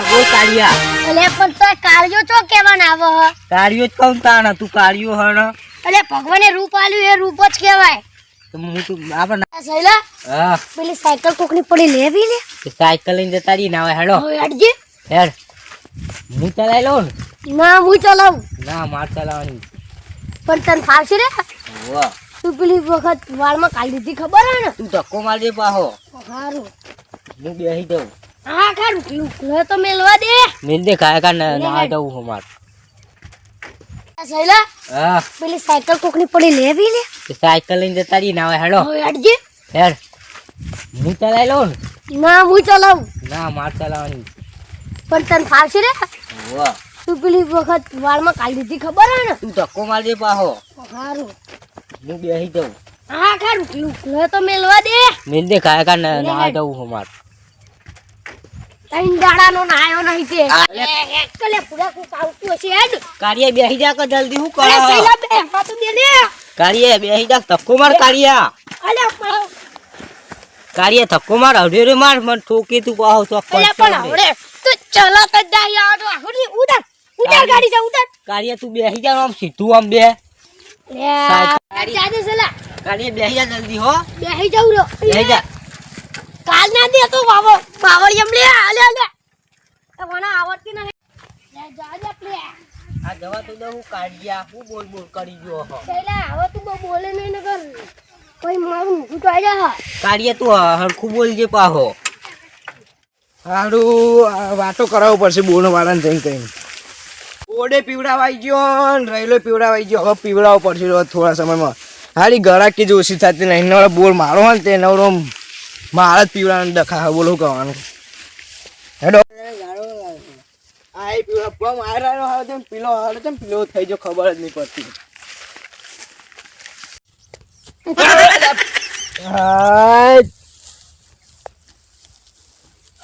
બોલ કાળિયા. અલે પણ તો કાળિયો ચો કેવા ના આવે હ? કાળિયો જ કહું તાણ તું કાળિયો હણ. અલે ભગવાને રૂપ આલ્યું એ રૂપ જ કહેવાય. તો હું તું આપણે સહેલા હા પેલી સાયકલ કોકની પડી લેવી લે. સાયકલ લઈને જતા રહી ના હોય હેડો હવે અડજી. હેડ હું ચલાવી લઉં ને. ના હું ચલાવું. ના માર ચલાવવાની. પણ તને ફાવશે રે? વાહ તું પેલી વખત વાળમાં કાઢી દીધી ખબર હે ને? તું ધક્કો મારજે પાહો. સારું. હું બેસી દઉં. હા ખારું લુકડો તો મેલવા દે. મિલ દે ખાય કા ના જવું હું માર. સહેલા હા પેલી સાયકલ કોકની પડી લેવી લે. સાયકલ લઈને જતા રહી ના હોય હેડો હવે અડજી. હેડ હું ચલાવી લઉં ને. ના હું ચલાવું. ના માર ચલાવવાની. પણ તને ફાવશે રે? વાહ તું પેલી વખત વાળમાં કાઢી દીધી ખબર હે ને? તું ધક્કો મારજે પાહો. સારું. હું બેસી દઉં. હા ખારું લુકડો તો મેલવા દે. મિલ દે ખાય કા ના જવું હું માર. તૈન દાડાનો નાયો નહીં તે. એકલે પૂરા કુ આવતું હશે હેડ. કાળિયા બેસી જા કે જલ્દી હું અરે કરો. સૈલા બે હાથ દે ને. કાળિયા બેસી જા ધક્કો માર કાળિયા. અલે કાળિયા ધક્કો માર હડે રે માર મન ઠોકી તું પાહો ચોક્કસ. અલે પણ આવડે તું ચલા તો જાય આ તો આખું ઉતાર ઉતાર ગાડી જા ઉતાર. કાળિયા તું બેસી જા આમ સીધું આમ બે. લે જાજે સલા. કાળિયા બેસી જા જલ્દી હો. બેહી જાવ રો. બેસી જા. કાલ ના દે તો બાવળી એમ લે અલે અલે. એ વણા આવડતી નહીં. લે જાજે પ્લે. આ જવા તો દઉં કાળિયા હું બોલ બોલ કરી ગયો હો. સૈલા હવે તું બહુ બોલે નહીં નગર કોઈ મારું મુકું તો આઈ જા. કાળિયા તું હરખું બોલજે પાહો. હારું વાતો કરાવવો પડશે બોનો વાળાને જઈને કહીને. ઓડે પીવડાવાઈ ગયો ને રૈલો પીવડાવાઈ ગયો. હવે પીવડાવવો પડશે થોડા સમયમાં. હારી ગરાકી જ ઓછી થતી નહીં. નવડો બોર મારો હોય ને તે નવડો મારા જ પીવડાવાનું દખા બોલો કહેવાનું. હેડો આ પીવડા પમ આયરાનો આવે તેમ પીલો આવે તેમ પીલો થઈ જો ખબર જ નહીં પડતી.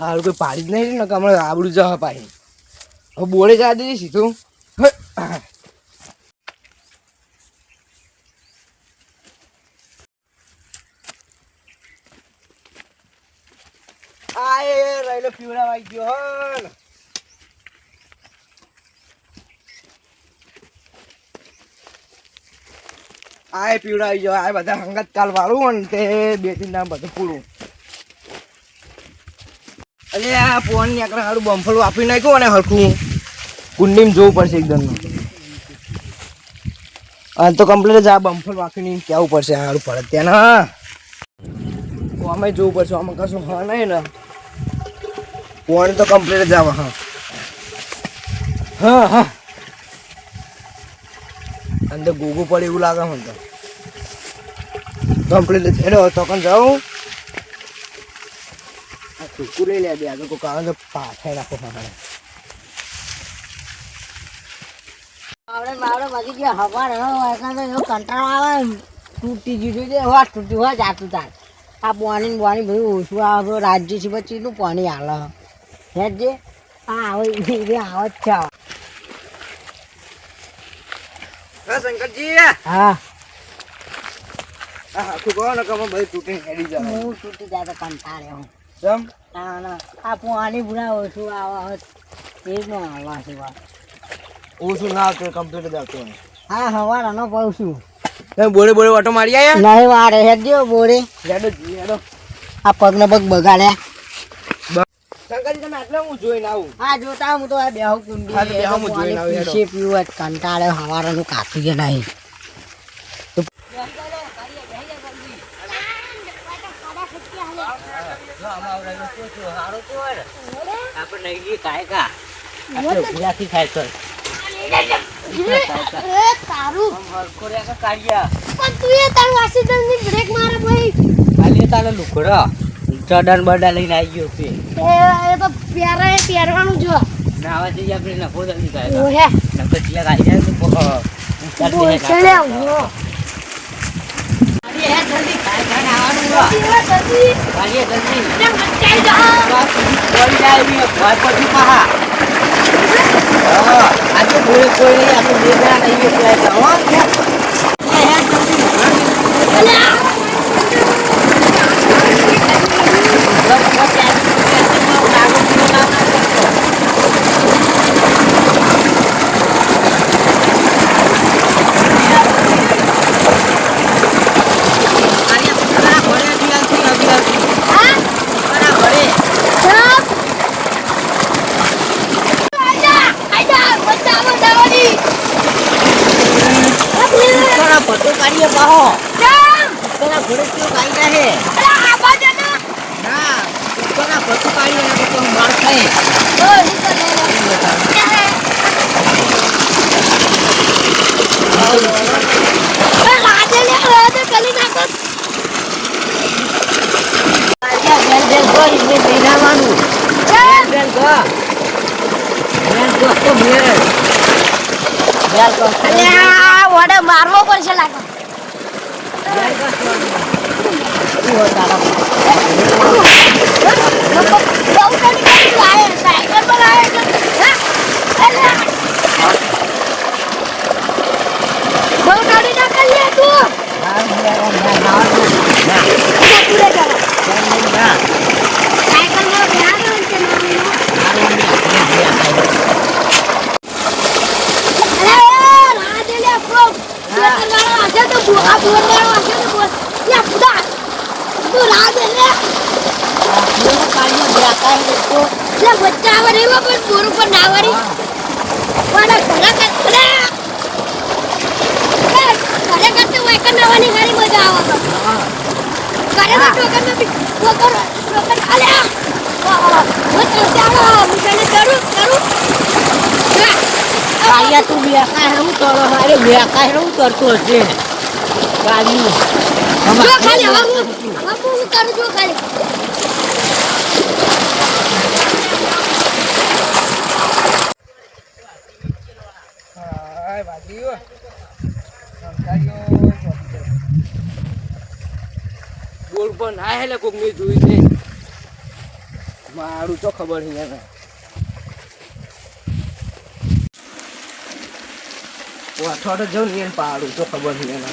હાલ કોઈ પાડી જ નહીં ને હમણાં આબડું જવા પાડી. હવે બોલે જવા દેજે સીધું. આ એ રૈલો પીવડાવાઈ ગયો હો. આ પીવડાવી ગયો. આ બધા હંગાત કાલ વાળું ને તે 2-3 દામ બધું પૂરું. અલે આ ફોન ની આકડા હારું બમ્ફલ વાપરી નાખ્યું અને હરખું કુંડીમાં જોવું પડશે એકદમ. આ તો કમ્પ્લીટ જ આ બમ્ફલ વાપરીને કહેવું પડશે હારું પડે ત્યાં. હા આમાં જોવું પડશે. આમાં કશું હા નહીં ને ફોન તો કમ્પ્લીટ જ આવે. હા હા હા અંદર ગોગું પડે એવું લાગે મને તો. કમ્પ્લીટ જ હેડો તો કન જાઉં. ટૂંકું લઈ લે બે આગળ કોઈ કારણ તો પાછળ નાખો. આવડે માવડે બાકી ગયા હવાર એવો કંટાળો આવે. તૂટી જીધું છે હવે તૂટી હોય જાતું તાર. આ પાણી પાણી બધું ઓછું આવે. રાજ્ય છે પછી નું પાણી હાલે હેડ જે હા આવે આવે જ છે. શંકરજી હા હા તું કહો ને કે ભાઈ તૂટીને હેડી જાય. હું તૂટી જાય તો કંટાળે હું. જમ ના ના આ પાણી ભૂરા ઓછું આવે એ જ નો આવવા છે. ઓછું ના આવતું કમ્પ્લીટ જ આવતું હોય. હા હવાર આનો પાઉં છું. તમે બોરે બોરે ઓટો મારી આયા? નહીં વારે હેડ જો બોરે. હેડો જી હેડો. આ પગને પગ બગાડ્યા. શંકરજી તમે આટલા હું જોઈને આવું. હા જોતા હું તો આ બેહુ કુંડી હા, તો બેહુ હું જોઈને આવું, હેડો. પીશે પીવું કંટાળે હવારનું કાતું છે નહીં. આપણે નહીં ખાય કા આપણે ખાય કર. તારું હરખો રે કા કાળિયા. પણ તું એ તારું વાસીદની બ્રેક મારે ભાઈ. ખાલી તારે લુકડો ચડન બડા લઈને આવી ગયો છે. એ તો પહેરવાનું જો ના આવે છે આપણે નફો જલ્દી ખાય ઓહે નફો જીયા ખાઈ જાય તો બોલ ચલે આવો. જલ્દી ખાય ખાને આવવાનું જલ્દી કાળિયા જલ્દી કેમ બચાઈ જા. કોઈ જાય બી ભર પછી પાહા. હા આજે કોઈ નહીં આપણે બે જણા નહીં બેઠા હો. ભાઈ મારવો પડશે લાગે સાયકલ પર આવે બહુ ગાડી ના કરીએ તું સાયકલ માં ધ્યાન બચ્ચા આવે એવા પણ બોર ઉપર ના વળી ઘરે કરતે વાયકર નાવાની ઘણી મજા આવે ઘરે તો ટોકર ખાલ્યા હું કાયા તું બેકા હું કરો અરે બેકા હું કરતો હશે ગાડી જો ખાલી હવે હું કરું જો ખાલી બોલ પણ ના હેલે કોક મેં જોઈ છે મારું તો ખબર નહીં એને અઠવાડો જવું ને એને પાડું તો ખબર નહીં એને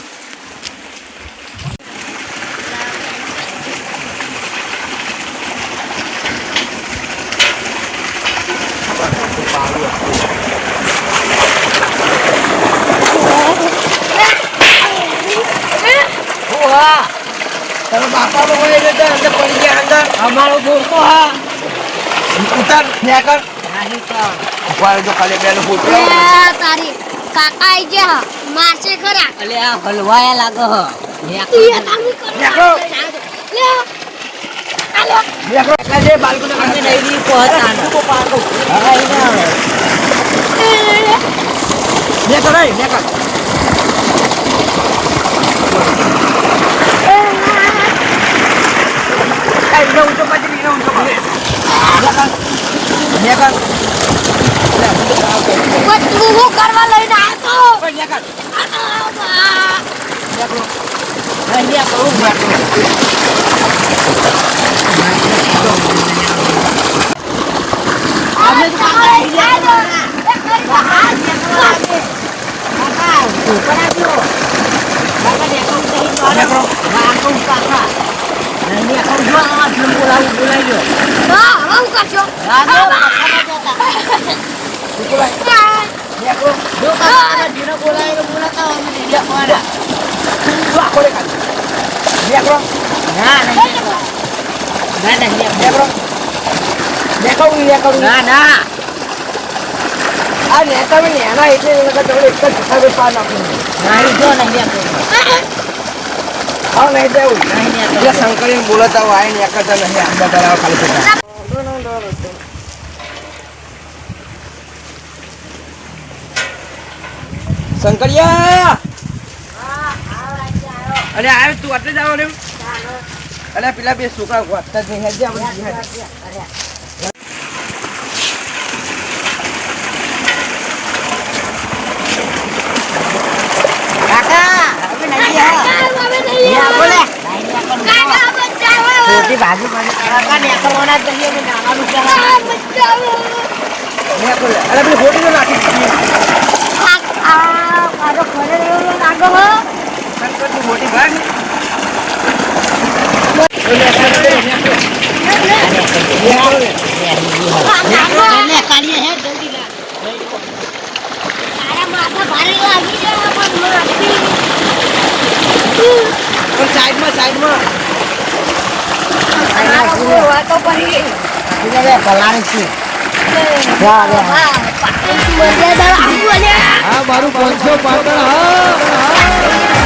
તમે બાપા હોય એટલે અંદર પડી ગયા અંદર અમારો બોલતો હા ઉતાર નેકર ઉપાડ જો ખાલી બેનો ફોટો તારી કાકા આઈ ગયા મારશે ખરા અલે આ હલવાયા લાગે હ તું એ કામ નેકરો લે આલો નેકરો એટલે જે બાલકો ને અમે નહીં રી પહોંચાના કો પાડો હા ઈના નેકર રે નેકર એ નો ઉતો પાજી નો ઉતો પાજી નેકર તું હું કરવા લઈને આવ્યો કોઈ નેકર નેકરો અહીંયા કહું અમે તો કાકા ના ના આ નેતા ને એના એટલે એક જ હિસાબે પાર નાખું નહીં જો નહીં હા નહીં દેવું નહીં એટલે શંકરી બોલતા હોય આઈને એક જ નહીં આંબા કરાવ ખાલી ખોટા શંકરિયા અરે આવે તું આટલે જ આવો ને અરે પેલા બે છોકરા વાંચતા જ નહીં હેજે આપણે छोटी बाजू में काका ने करवाना चाहिए मैं नाना અરે પેલી ખોટી તો નાખી શંકરની મોટી ભાગ कालिए है जल्दी ला સાઈડમાં સાઈડમાં મર્યાદા હા મારું 500 પાટણ હા